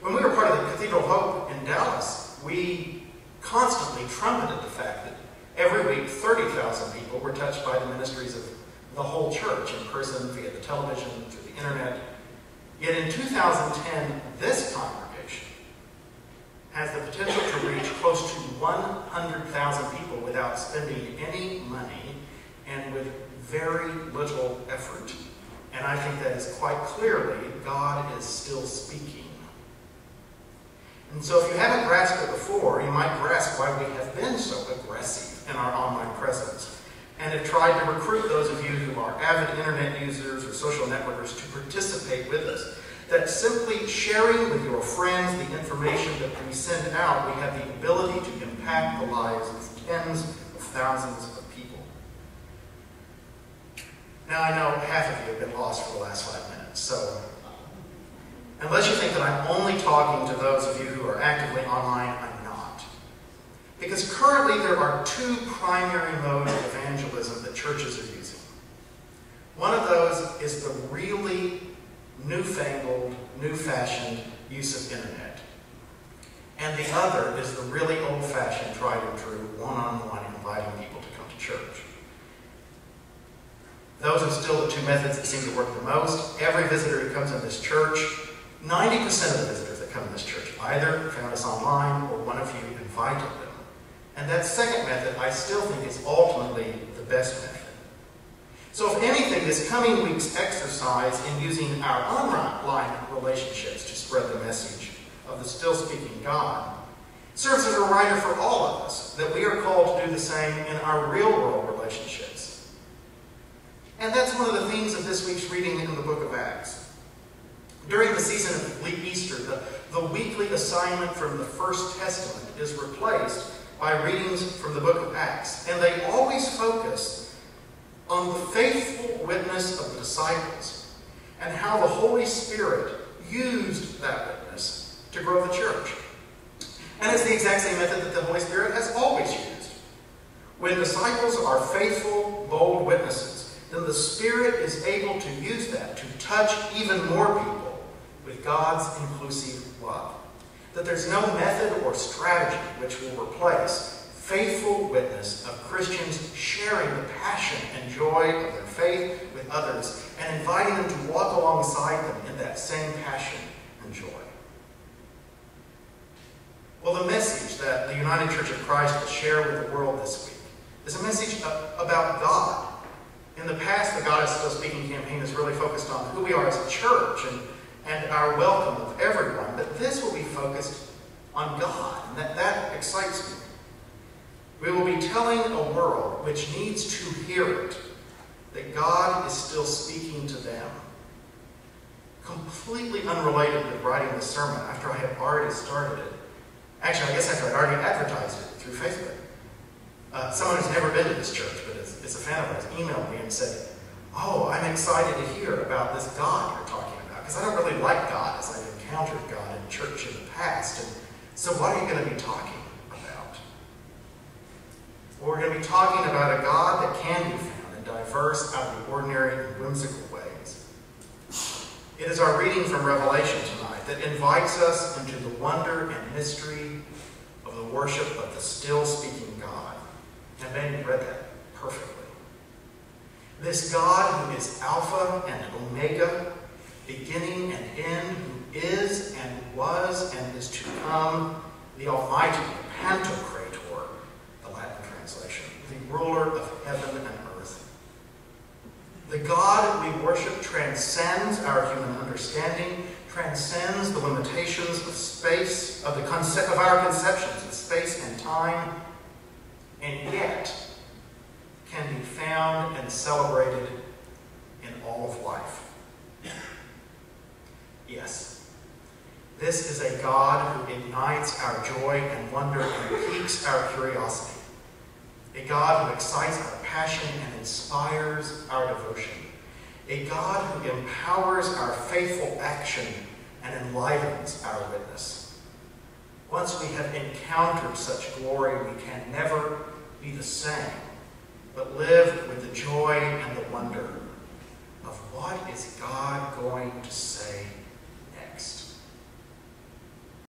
When we were part of the Cathedral of Hope in Dallas, we constantly trumpeted the fact that every week 30,000 people were touched by the ministries of the whole church, in person, via the television, through the internet. Yet in 2010, this congregation has the potential to reach close to 100,000 people without spending any money and with very little effort. And I think that is quite clearly God is still speaking. And so if you haven't grasped it before, you might grasp why we have been so aggressive in our online presence and have tried to recruit those of you who are avid internet users or social networkers to participate with us. That simply sharing with your friends the information that we send out, we have the ability to impact the lives of tens of thousands of people. Now I know half of you have been lost for the last 5 minutes, so unless you think that I'm only talking to those of you who are actively online, I'm not. Because currently there are two primary modes of evangelism that churches are using. One of those is the really newfangled, new-fashioned use of internet. And the other is the really old-fashioned, tried and true, one-on-one inviting people to come to church. Those are still the two methods that seem to work the most. Every visitor who comes in this church, 90% of the visitors that come in this church either found us online or one of you invited them. And that second method, I still think, is ultimately the best method. So if anything, this coming week's exercise in using our online relationships to spread the message of the still speaking God serves as a reminder for all of us that we are called to do the same in our real-world relationships. And that's one of the themes of this week's reading in the book of Acts. During the season of Easter, the weekly assignment from the First Testament is replaced by readings from the book of Acts. And they always focus on the faithful witness of the disciples and how the Holy Spirit used that witness to grow the church. And it's the exact same method that the Holy Spirit has always used. When disciples are faithful, bold witnesses, then the Spirit is able to use that to touch even more people with God's inclusive love. That there's no method or strategy which will replace faithful witness of Christians sharing the passion and joy of their faith with others and inviting them to walk alongside them in that same passion and joy. Well, the message that the United Church of Christ will share with the world this week is a message about God. In the past, the God is Still Speaking campaign is really focused on who we are as a church and our welcome of everyone, but this will be focused on God, and that excites me. We will be telling a world which needs to hear it, that God is still speaking to them. Completely unrelated with writing the sermon after I had already started it. Actually, I guess after I'd already advertised it through Facebook. Someone who's never been to this church, but is a fan of ours, emailed me and said, "Oh, I'm excited to hear about this God you're talking about, because I don't really like God as I've encountered God in church in the past. And so what are you going to be talking about?" Well, we're going to be talking about a God that can be found in diverse, out of the ordinary, and whimsical ways. It is our reading from Revelation tonight that invites us into the wonder and mystery of the worship of the still speaking God. And Ben, you read that perfectly. This God who is Alpha and Omega, beginning and end, who is and was and is to come, the Almighty, the Pantocrator, the Latin translation, the ruler of heaven and earth. The God we worship transcends our human understanding, transcends the limitations of space, of our conceptions of space and time, and yet can be found and celebrated in all of life. Yes, this is a God who ignites our joy and wonder and piques our curiosity. A God who excites our passion and inspires our devotion. A God who empowers our faithful action and enlivens our witness. Once we have encountered such glory, we can never be the same, but live with the joy and the wonder of what is God going to say